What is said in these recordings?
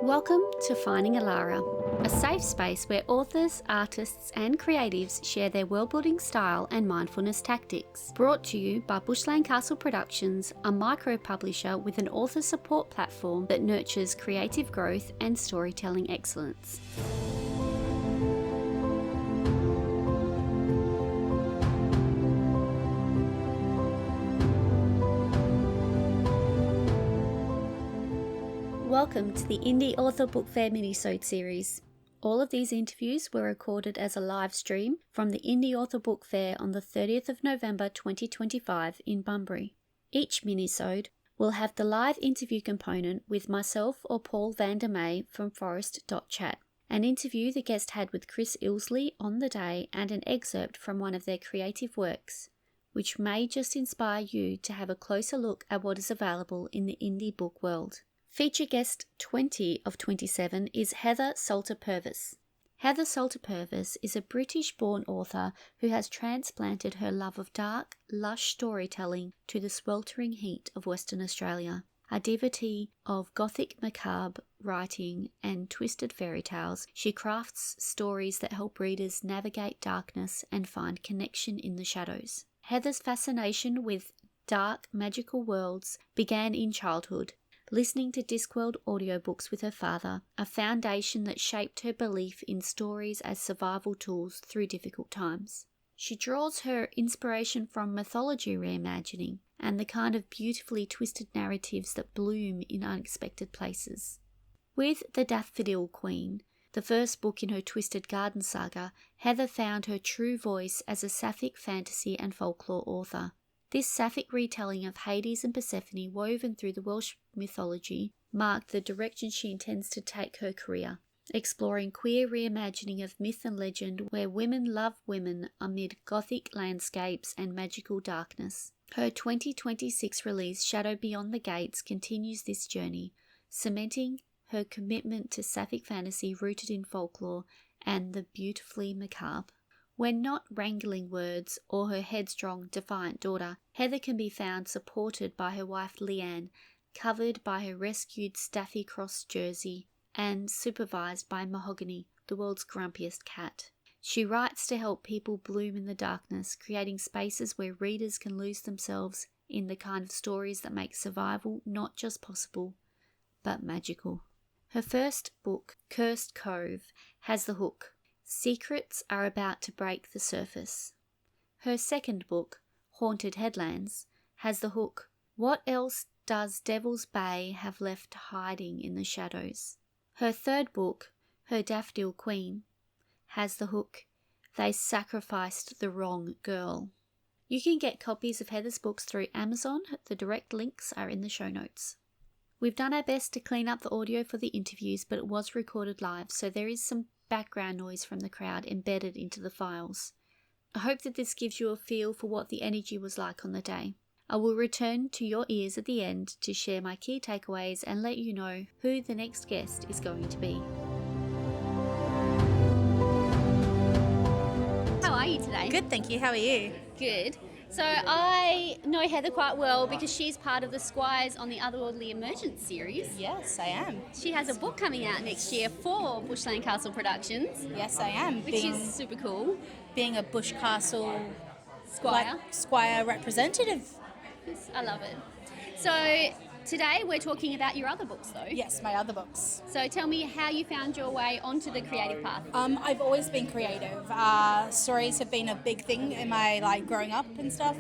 Welcome to Finding Alara, a safe space where authors, artists, and creatives share their world-building style and mindfulness tactics. Brought to you by Bushland Castle Productions, a micro-publisher with an author support platform that nurtures creative growth and storytelling excellence. Welcome to the Indie Author Book Fair Minisode series. All of these interviews were recorded as a live stream from the Indie Author Book Fair on the 30th of November 2025 in Bunbury. Each minisode will have the live interview component with myself or Paul van der May from Forest.chat, an interview the guest had with Chris Ilsley on the day, and an excerpt from one of their creative works, which may just inspire you to have a closer look at what is available in the indie book world. Feature guest 20 of 27 is Heather Salter-Purves. Heather Salter-Purves is a British-born author who has transplanted her love of dark, lush storytelling to the sweltering heat of Western Australia. A devotee of gothic macabre writing and twisted fairy tales, she crafts stories that help readers navigate darkness and find connection in the shadows. Heather's fascination with dark, magical worlds began in childhood, listening to Discworld audiobooks with her father, a foundation that shaped her belief in stories as survival tools through difficult times. She draws her inspiration from mythology reimagining and the kind of beautifully twisted narratives that bloom in unexpected places. With The Daffodil Queen, the first book in her Twisted Garden saga, Heather found her true voice as a Sapphic fantasy and folklore author. This Sapphic retelling of Hades and Persephone, woven through the Welsh mythology, marked the direction she intends to take her career, exploring queer reimagining of myth and legend where women love women amid gothic landscapes and magical darkness. Her 2026 release, Shadow Beyond the Gates, continues this journey, cementing her commitment to Sapphic fantasy rooted in folklore and the beautifully macabre. When not wrangling words or her headstrong, defiant daughter, Heather can be found supported by her wife Leanne, covered by her rescued Staffy Cross jersey, and supervised by Mahogany, the world's grumpiest cat. She writes to help people bloom in the darkness, creating spaces where readers can lose themselves in the kind of stories that make survival not just possible, but magical. Her first book, Cursed Cove, has the hook, "Secrets are about to break the surface." Her second book, Haunted Headlands, has the hook, "What else does Devil's Bay have left hiding in the shadows?" Her third book, Her Daffodil Queen, has the hook, "They sacrificed the wrong girl." You can get copies of Heather's books through Amazon. The direct links are in the show notes. We've done our best to clean up the audio for the interviews, but it was recorded live, so there is some background noise from the crowd embedded into the files. I hope that this gives you a feel for what the energy was like on the day. I will return to your ears at the end to share my key takeaways and let you know who the next guest is going to be. How are you today? Good, thank you. How are you? Good. So I know Heather quite well because she's part of the Squires on the Otherworldly Emergence series. Yes, I am. She has a book coming out next year for Bushland Castle Productions. Yes, I am. Which is super cool. Being a Bush Castle Squire. Squire representative. Yes, I love it. So today we're talking about your other books though. Yes, my other books. So tell me how you found your way onto the creative path. I've always been creative. Stories have been a big thing in my growing up and stuff.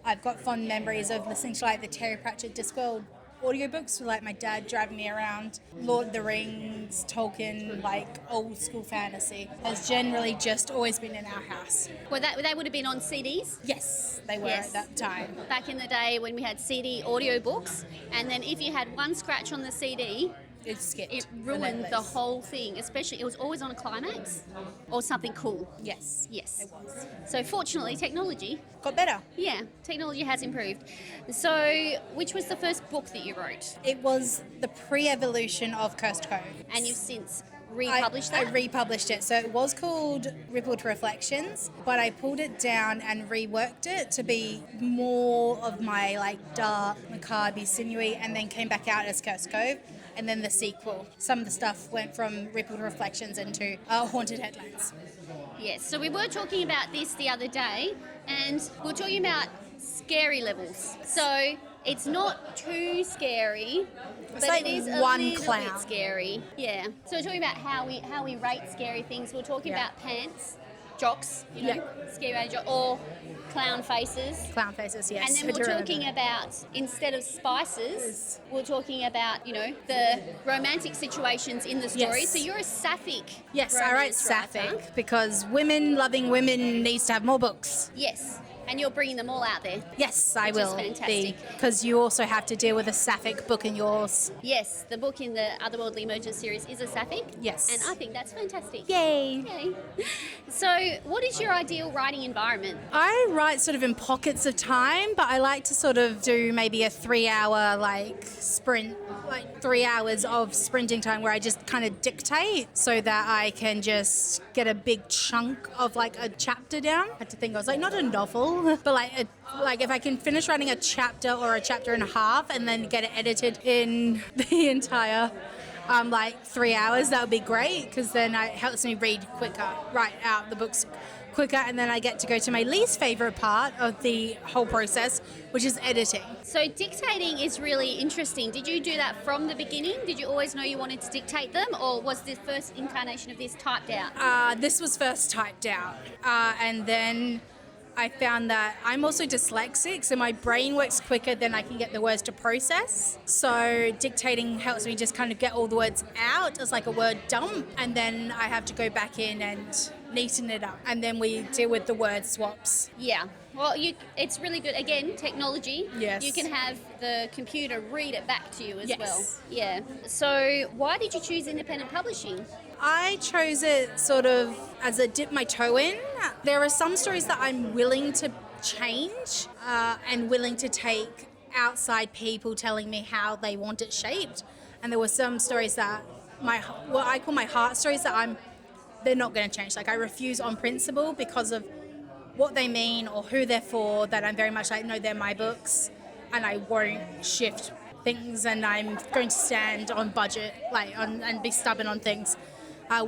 I've got fond memories of listening to the Terry Pratchett Discworld audiobooks with my dad driving me around. Lord of the Rings, Tolkien, old school fantasy has generally just always been in our house. Well, they would have been on CDs? Yes, they were at that time. Back in the day when we had CD audiobooks, and then if you had one scratch on the CD, it skipped. It ruined the whole thing, especially it was always on a climax or something cool. Yes. Yes. It was. So fortunately, technology got better. Yeah, technology has improved. So which was the first book that you wrote? It was the pre-evolution of Cursed Cove. And you've since republished that? I republished it. So it was called Rippled Reflections, but I pulled it down and reworked it to be more of my dark, macabre, sinewy, and then came back out as Cursed Cove. and then the sequel. Some of the stuff went from Rippled Reflections into Haunted Headlands. Yes, so we were talking about this the other day, and we were talking about scary levels. So it's not too scary, but like it is a one little clown. bit scary. Yeah. So we're talking about how we rate scary things. We're talking about pants, jocks, scary jocks, or clown faces. Clown faces, yes. And then we're talking about, instead of spices, we're talking about, the romantic situations in the story. Yes. So you're a Sapphic. Yes, I write romance writer. Sapphic because women loving women needs to have more books. Yes. And you're bringing them all out there. Yes, I Which is will fantastic. because you also have to deal with a Sapphic book in yours. Yes, the book in the Otherworldly Emergence series is a Sapphic. Yes. And I think that's fantastic. Yay! Yay. So, what is your ideal writing environment? I write sort of in pockets of time, but I like to sort of do maybe a 3-hour sprint, 3 hours of sprinting time where I just kind of dictate so that I can just get a big chunk of a chapter down. I had to think, I was not a novel, but if I can finish writing a chapter or a chapter and a half and then get it edited in the entire 3 hours, that would be great because then it helps me read quicker, write out the books quicker, and then I get to go to my least favourite part of the whole process, which is editing. So dictating is really interesting. Did you do that from the beginning? Did you always know you wanted to dictate them, or was the first incarnation of this typed out? This was first typed out, and then I found that I'm also dyslexic, so my brain works quicker than I can get the words to process. So dictating helps me just kind of get all the words out as a word dump, and then I have to go back in and neaten it up, and then we deal with the word swaps. Yeah. Well, it's really good. Again, technology. Yes. You can have the computer read it back to you as Yes. well. Yeah. So why did you choose independent publishing? I chose it sort of as a dip my toe in. There are some stories that I'm willing to change and willing to take outside people telling me how they want it shaped. And there were some stories that what I call my heart stories that they're not going to change. I refuse on principle because of what they mean or who they're for, that I'm very much no, they're my books and I won't shift things, and I'm going to stand on budget and be stubborn on things.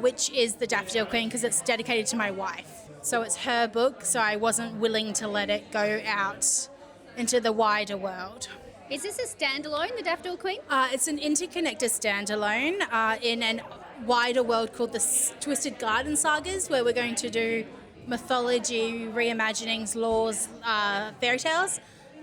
Which is The Daffodil Queen, because it's dedicated to my wife. So it's her book, so I wasn't willing to let it go out into the wider world. Is this a standalone, The Daffodil Queen? It's an interconnected standalone in a wider world called the Twisted Garden Sagas, where we're going to do mythology, reimaginings, laws, fairy tales.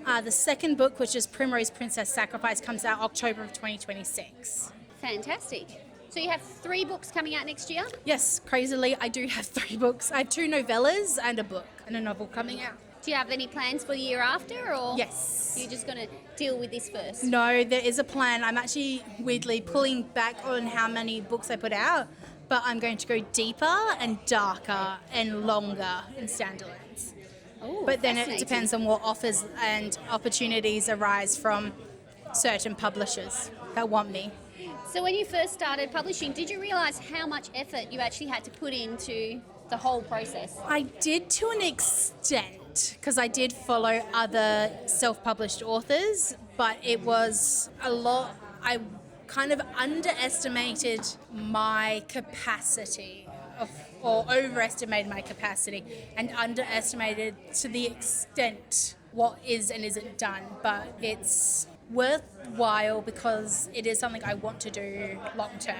The second book, which is Primrose Princess Sacrifice, comes out October of 2026. Fantastic. So you have 3 books coming out next year? Yes, crazily, I do have 3 books. I have 2 novellas and a book and a novel coming out. Do you have any plans for the year after, or Yes. you're just going to deal with this first? No, there is a plan. I'm actually weirdly pulling back on how many books I put out, but I'm going to go deeper and darker and longer in standalones. Oh, But then it fascinating. depends on what offers and opportunities arise from certain publishers that want me. So when you first started publishing, did you realise how much effort you actually had to put into the whole process? I did to an extent, because I did follow other self-published authors, but it was a lot. I kind of underestimated my capacity or overestimated my capacity and underestimated to the extent what is and isn't done. But it's worthwhile because it is something I want to do long term.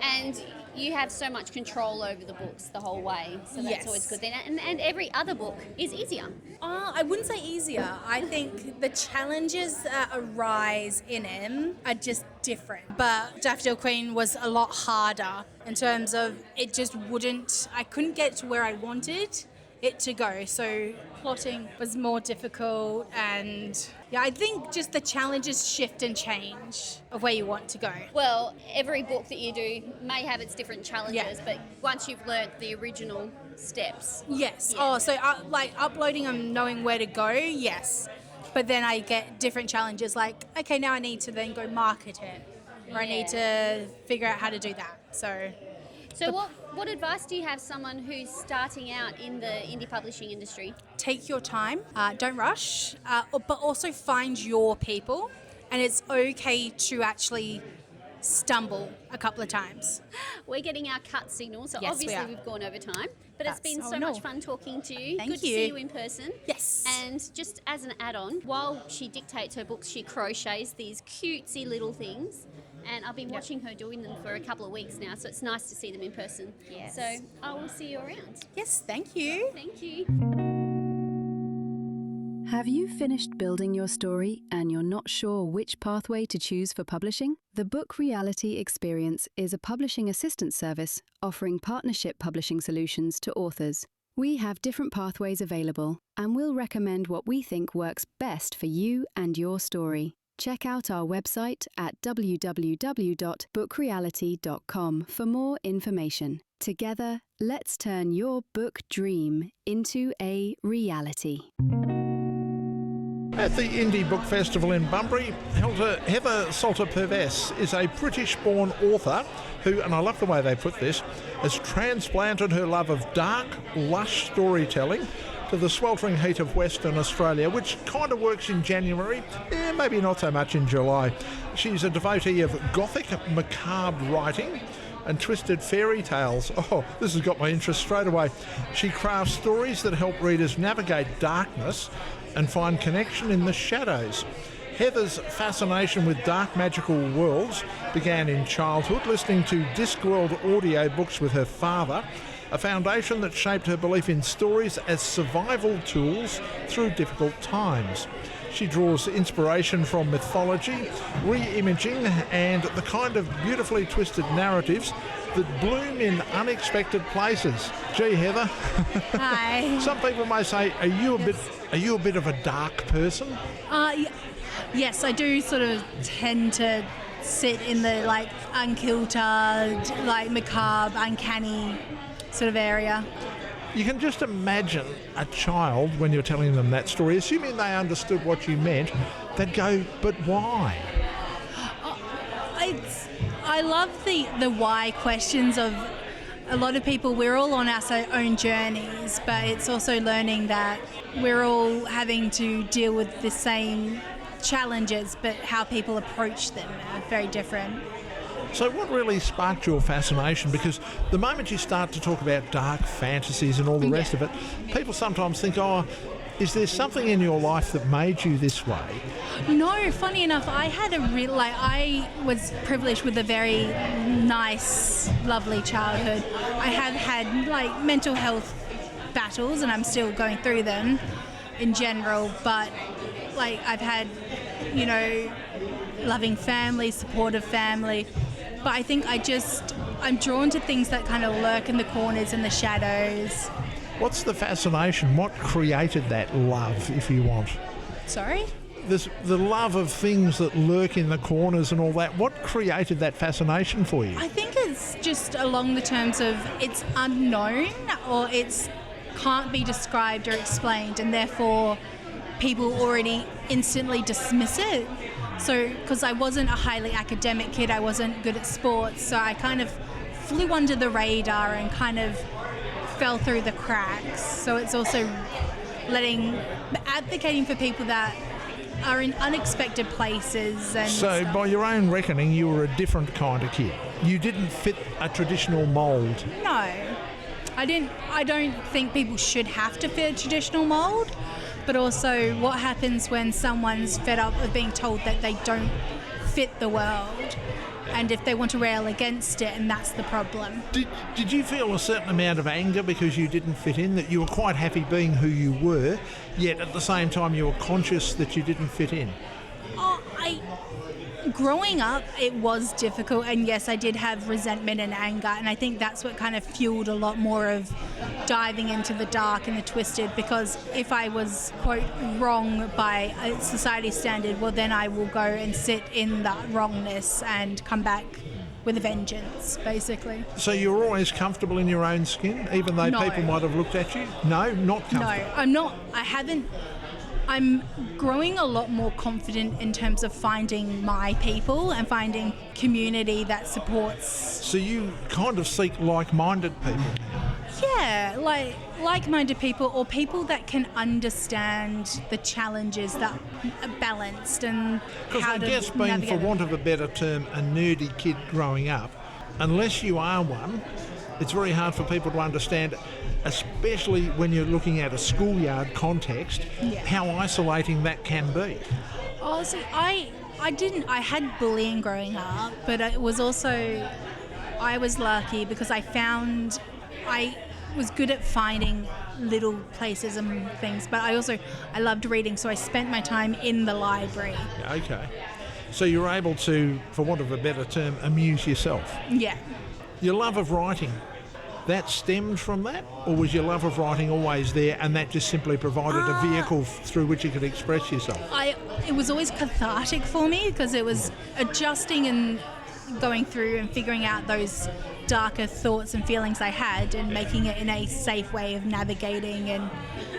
And you have so much control over the books the whole way, so that's Yes. always good. Then, and every other book is easier. I wouldn't say easier. I think the challenges that arise in them are just different. But Daffodil Queen was a lot harder in terms of I couldn't get to where I wanted it to go. So plotting was more difficult, and I think just the challenges shift and change of where you want to go. Well, every book that you do may have its different challenges, Yeah. but once you've learnt the original steps. Yes. Yeah. Oh, so uploading and knowing where to go, yes. But then I get different challenges okay, now I need to then go market it, or I need to figure out how to do that. So what advice do you have someone who's starting out in the indie publishing industry? Take your time, don't rush, but also find your people. And it's okay to actually stumble a couple of times. We're getting our cut signal, so Yes, we obviously are. we've gone over time. But it's been so much fun talking to you. Thank Good to you. see you in person. Yes. And just as an add-on, while she dictates her books, she crochets these cutesy little things. And I've been watching her doing them for a couple of weeks now, so it's nice to see them in person. Yes. So I will see you around. Yes, thank you. Thank you. Have you finished building your story and you're not sure which pathway to choose for publishing? The Book Reality Experience is a publishing assistance service offering partnership publishing solutions to authors. We have different pathways available and we'll recommend what we think works best for you and your story. Check out our website at www.bookreality.com for more information. Together, let's turn your book dream into a reality. At the Indie Book Festival in Bunbury, Heather Salter-Purves is a British-born author who, and I love the way they put this, has transplanted her love of dark, lush storytelling to the sweltering heat of Western Australia, which kind of works in January, maybe not so much in July. She's a devotee of Gothic macabre writing and twisted fairy tales. Oh, this has got my interest straight away. She crafts stories that help readers navigate darkness and find connection in the shadows. Heather's fascination with dark magical worlds began in childhood, listening to Discworld audiobooks with her father, a foundation that shaped her belief in stories as survival tools through difficult times. She draws inspiration from mythology, re-imaging, and the kind of beautifully twisted narratives that bloom in unexpected places. Gee, Heather. Hi. Some people may say, are you a bit of a dark person? Yes, I do sort of tend to sit in the like unkilted, like macabre, uncanny sort of area. You can just imagine a child, when you're telling them that story, assuming they understood what you meant, they'd go, but why? I love the why questions of a lot of people. We're all on our own journeys, but it's also learning that we're all having to deal with the same challenges, but how people approach them are very different. So what really sparked your fascination? Because the moment you start to talk about dark fantasies and all the rest of it, people sometimes think, oh, is there something in your life that made you this way? No, funny enough, I had I was privileged with a very nice, lovely childhood. I have had mental health battles and I'm still going through them in general, but I've had, loving family, supportive family. But I think I'm drawn to things that kind of lurk in the corners and the shadows. What's the fascination? What created that love, if you want? Sorry? The love of things that lurk in the corners and all that. What created that fascination for you? I think it's just along the terms of it's unknown or it's can't be described or explained, and therefore people already instantly dismiss it. So, because I wasn't a highly academic kid, I wasn't good at sports, so I kind of flew under the radar and kind of fell through the cracks. So it's also advocating for people that are in unexpected places. And so by your own reckoning, you were a different kind of kid. You didn't fit a traditional mould. No, I didn't. I don't think people should have to fit a traditional mould. But also, what happens when someone's fed up of being told that they don't fit the world, and if they want to rail against it, and that's the problem. Did you feel a certain amount of anger because you didn't fit in, that you were quite happy being who you were, yet at the same time you were conscious that you didn't fit in? Growing up, it was difficult, and yes, I did have resentment and anger, and I think that's what kind of fueled a lot more of diving into the dark and the twisted, because if I was, quote, wrong by a society standard, well, then I will go and sit in that wrongness and come back with a vengeance, basically. So you were always comfortable in your own skin, even though people might have looked at you? No, not comfortable? No, I'm not. I'm growing a lot more confident in terms of finding my people and finding community that supports. So you kind of seek like-minded people? Yeah, like-minded people, or people that can understand the challenges that are balanced and Because how I to guess being, navigate for them. want of a better term, a nerdy kid growing up, unless you are one, it's very hard for people to understand, especially when you're looking at a schoolyard context, how isolating that can be. Oh, see, I had bullying growing up, but it was also, I was lucky because I was good at finding little places and things, but I loved reading, so I spent my time in the library. Okay. So you're able to, for want of a better term, amuse yourself. Yeah. Your love of writing, that stemmed from that? Or was your love of writing always there and that just simply provided a vehicle through which you could express yourself? It was always cathartic for me because it was adjusting and going through and figuring out those darker thoughts and feelings I had and making it in a safe way of navigating and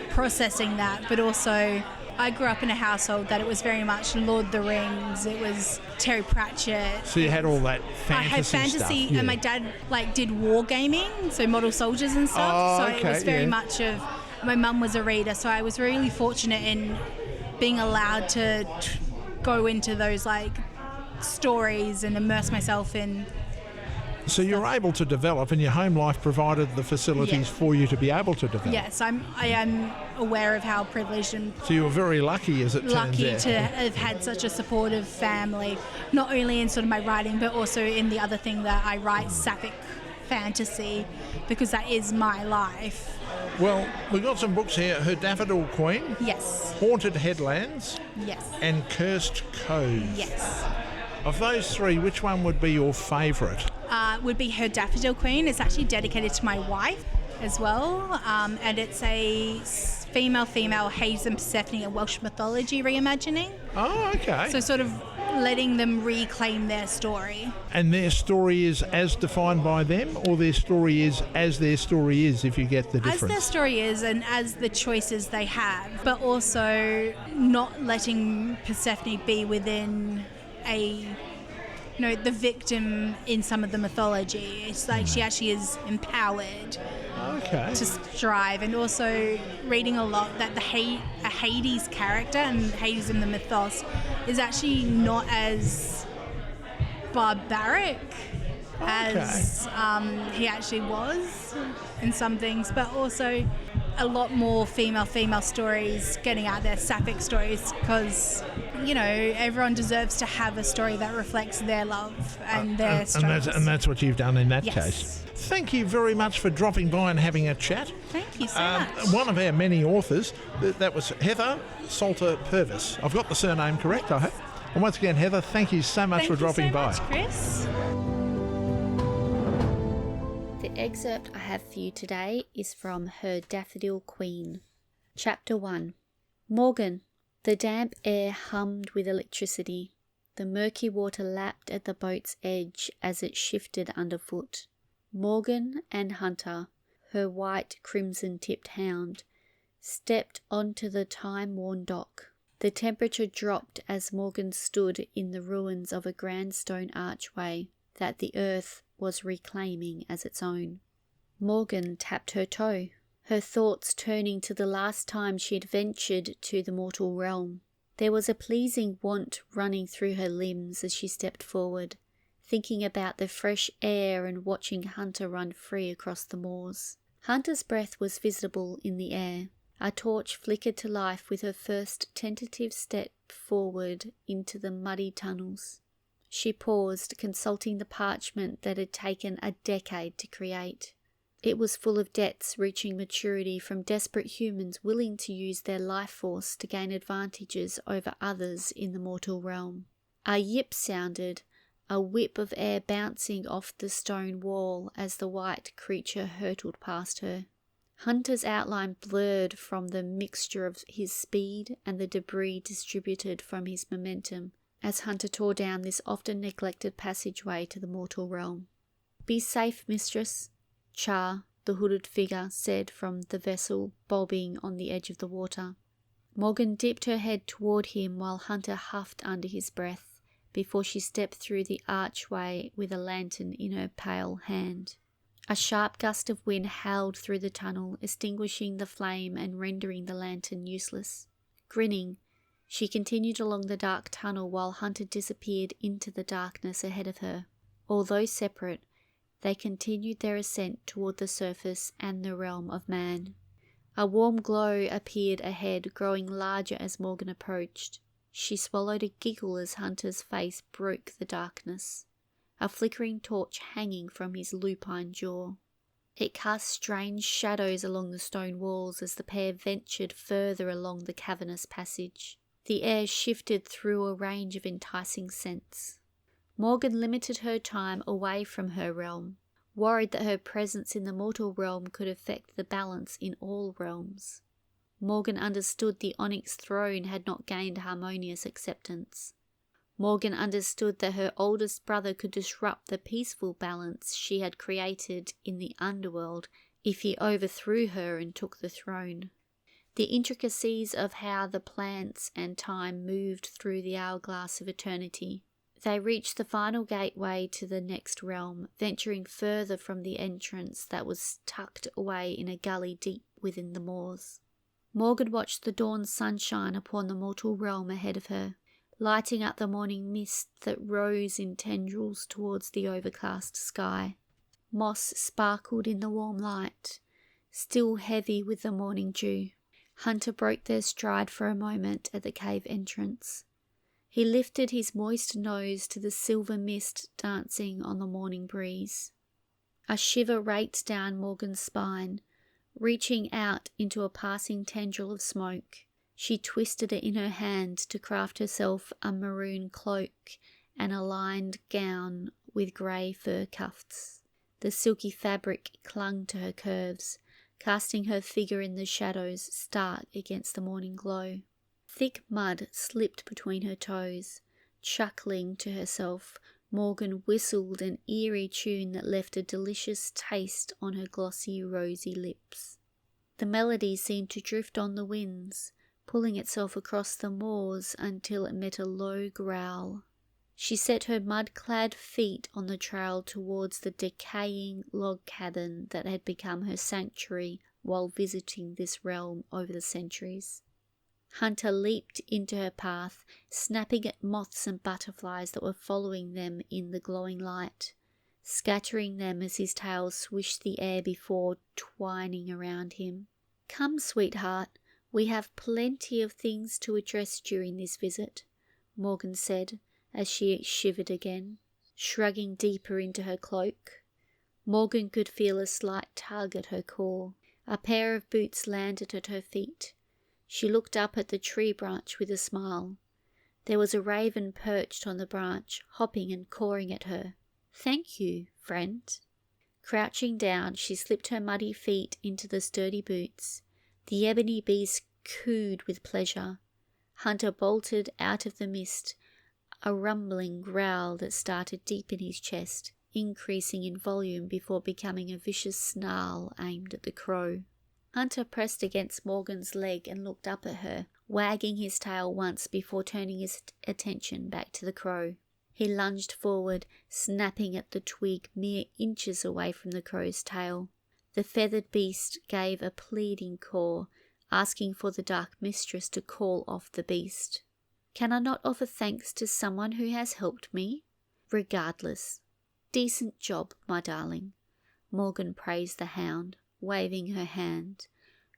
processing that. But also, I grew up in a household that it was very much Lord of the Rings, it was Terry Pratchett. So you had all that fantasy I had fantasy, stuff, yeah. and my dad did war gaming, so model soldiers and stuff. Oh, so okay, it was very much of. My mum was a reader, so I was really fortunate in being allowed to go into those stories and immerse myself in. So you're able to develop, and your home life provided the facilities for you to be able to develop. Yes, I am aware of how privileged and So you were very lucky, as it turns out. lucky to have had such a supportive family, not only in sort of my writing, but also in the other thing that I write, Sapphic fantasy, because that is my life. Well, we've got some books here: Her Daffodil Queen, Yes. Haunted Headlands, Yes. and Cursed Cove. Yes. Of those three, which one would be your favourite? Would be Her Daffodil Queen. It's actually dedicated to my wife as well, and it's a female Hades and Persephone, a Welsh mythology reimagining. Oh, okay. So sort of letting them reclaim their story. And their story is as defined by them, or their story is as their story is, if you get the difference? As their story is and as the choices they have, but also not letting Persephone be within the victim in some of the mythology. It's like she actually is empowered to strive, and also reading a lot that a Hades character and Hades in the mythos is actually not as barbaric as he actually was in some things, but also a lot more female stories getting out there, Sapphic stories, because everyone deserves to have a story that reflects their love and their struggles. And that's what you've done in that Yes. case. Thank you very much for dropping by and having a chat. Thank you so much. One of our many authors, that was Heather Salter-Purves. I've got the surname correct, I hope. And once again, Heather, thank you so much for dropping by. Thank you so much, Chris. The excerpt I have for you today is from Her Daffodil Queen. Chapter 1. Morgan. The damp air hummed with electricity. The murky water lapped at the boat's edge as it shifted underfoot. Morgan and Hunter, her white crimson-tipped hound, stepped onto the time-worn dock. The temperature dropped as Morgan stood in the ruins of a grand stone archway that the earth was reclaiming as its own. Morgan tapped her toe, her thoughts turning to the last time she had ventured to the mortal realm. There was a pleasing want running through her limbs as she stepped forward, thinking about the fresh air and watching Hunter run free across the moors. Hunter's breath was visible in the air. A torch flickered to life with her first tentative step forward into the muddy tunnels. She paused, consulting the parchment that had taken a decade to create. It was full of debts reaching maturity from desperate humans willing to use their life force to gain advantages over others in the mortal realm. A yip sounded, a whip of air bouncing off the stone wall as the white creature hurtled past her. Hunter's outline blurred from the mixture of his speed and the debris distributed from his momentum as Hunter tore down this often neglected passageway to the mortal realm. "Be safe, mistress," Char, the hooded figure, said from the vessel bobbing on the edge of the water. Morgan dipped her head toward him while Hunter huffed under his breath before she stepped through the archway with a lantern in her pale hand. A sharp gust of wind howled through the tunnel, extinguishing the flame and rendering the lantern useless. Grinning, she continued along the dark tunnel while Hunter disappeared into the darkness ahead of her. Although separate, they continued their ascent toward the surface and the realm of man. A warm glow appeared ahead, growing larger as Morgan approached. She swallowed a giggle as Hunter's face broke the darkness, a flickering torch hanging from his lupine jaw. It cast strange shadows along the stone walls as the pair ventured further along the cavernous passage. The air shifted through a range of enticing scents. Morgan limited her time away from her realm, worried that her presence in the mortal realm could affect the balance in all realms. Morgan understood the onyx throne had not gained harmonious acceptance. Morgan understood that her oldest brother could disrupt the peaceful balance she had created in the underworld if he overthrew her and took the throne. The intricacies of how the plants and time moved through the hourglass of eternity. They reached the final gateway to the next realm, venturing further from the entrance that was tucked away in a gully deep within the moors. Morgan watched the dawn sunshine upon the mortal realm ahead of her, lighting up the morning mist that rose in tendrils towards the overcast sky. Moss sparkled in the warm light, still heavy with the morning dew. Hunter broke their stride for a moment at the cave entrance. He lifted his moist nose to the silver mist dancing on the morning breeze. A shiver raked down Morgan's spine, reaching out into a passing tendril of smoke. She twisted it in her hand to craft herself a maroon cloak and a lined gown with grey fur cuffs. The silky fabric clung to her curves, casting her figure in the shadows stark against the morning glow. Thick mud slipped between her toes. Chuckling to herself, Morgan whistled an eerie tune that left a delicious taste on her glossy, rosy lips. The melody seemed to drift on the winds, pulling itself across the moors until it met a low growl. She set her mud-clad feet on the trail towards the decaying log cabin that had become her sanctuary while visiting this realm over the centuries. Hunter leaped into her path, snapping at moths and butterflies that were following them in the glowing light, scattering them as his tail swished the air before twining around him. "Come, sweetheart, we have plenty of things to address during this visit," Morgan said as she shivered again, shrugging deeper into her cloak. Morgan could feel a slight tug at her core. A pair of boots landed at her feet. She looked up at the tree branch with a smile. There was a raven perched on the branch, hopping and cawing at her. "Thank you, friend." Crouching down, she slipped her muddy feet into the sturdy boots. The ebony beast cooed with pleasure. Hunter bolted out of the mist, a rumbling growl that started deep in his chest, increasing in volume before becoming a vicious snarl aimed at the crow. Hunter pressed against Morgan's leg and looked up at her, wagging his tail once before turning his attention back to the crow. He lunged forward, snapping at the twig mere inches away from the crow's tail. The feathered beast gave a pleading caw, asking for the dark mistress to call off the beast. "Can I not offer thanks to someone who has helped me?" "Regardless. Decent job, my darling," Morgan praised the hound, waving her hand.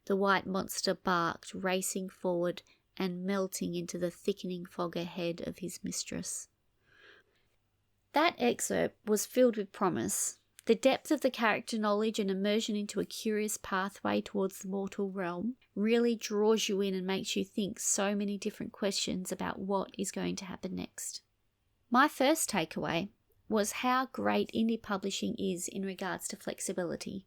The white monster barked, racing forward and melting into the thickening fog ahead of his mistress. That excerpt was filled with promise. The depth of the character knowledge and immersion into a curious pathway towards the mortal realm really draws you in and makes you think so many different questions about what is going to happen next. My first takeaway was how great indie publishing is in regards to flexibility.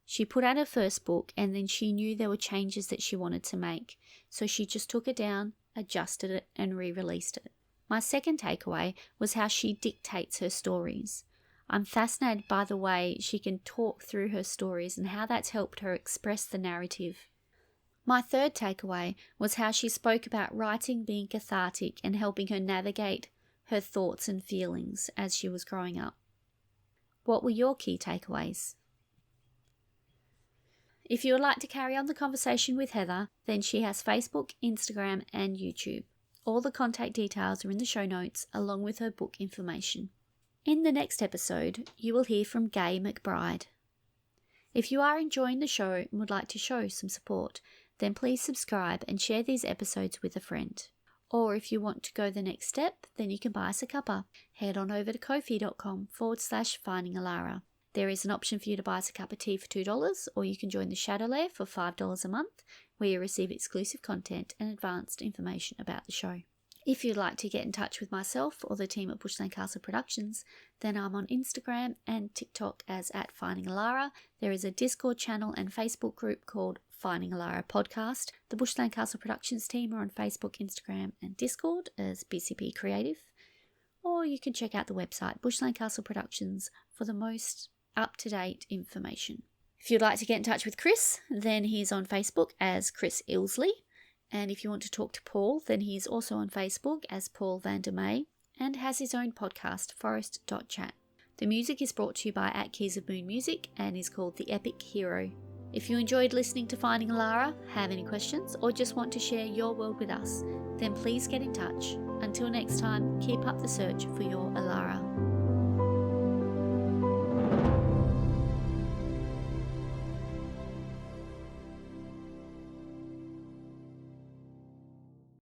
She put out her first book and then she knew there were changes that she wanted to make, so she just took it down, adjusted it, and re-released it. My second takeaway was how she dictates her stories. I'm fascinated by the way she can talk through her stories and how that's helped her express the narrative. My third takeaway was how she spoke about writing being cathartic and helping her navigate her thoughts and feelings as she was growing up. What were your key takeaways? If you would like to carry on the conversation with Heather, then she has Facebook, Instagram, and YouTube. All the contact details are in the show notes, along with her book information. In the next episode, you will hear from Gai McBride. If you are enjoying the show and would like to show some support, then please subscribe and share these episodes with a friend. Or if you want to go the next step, then you can buy us a cuppa. Head on over to ko-fi.com/findingalara. There is an option for you to buy us a cup of tea for $2, or you can join the Shadow Lair for $5 a month, where you receive exclusive content and advanced information about the show. If you'd like to get in touch with myself or the team at Bushland Castle Productions, then I'm on Instagram and TikTok as @FindingAlara. There is a Discord channel and Facebook group called Finding Alara Podcast. The Bushland Castle Productions team are on Facebook, Instagram and Discord as BCP Creative. Or you can check out the website Bushland Castle Productions for the most up-to-date information. If you'd like to get in touch with Chris, then he's on Facebook as Chris Ilsley. And if you want to talk to Paul, then he's also on Facebook as Paul Van der May and has his own podcast, Forest.chat. The music is brought to you by At Keys of Moon Music and is called The Epic Hero. If you enjoyed listening to Finding Alara, have any questions, or just want to share your world with us, then please get in touch. Until next time, keep up the search for your Alara.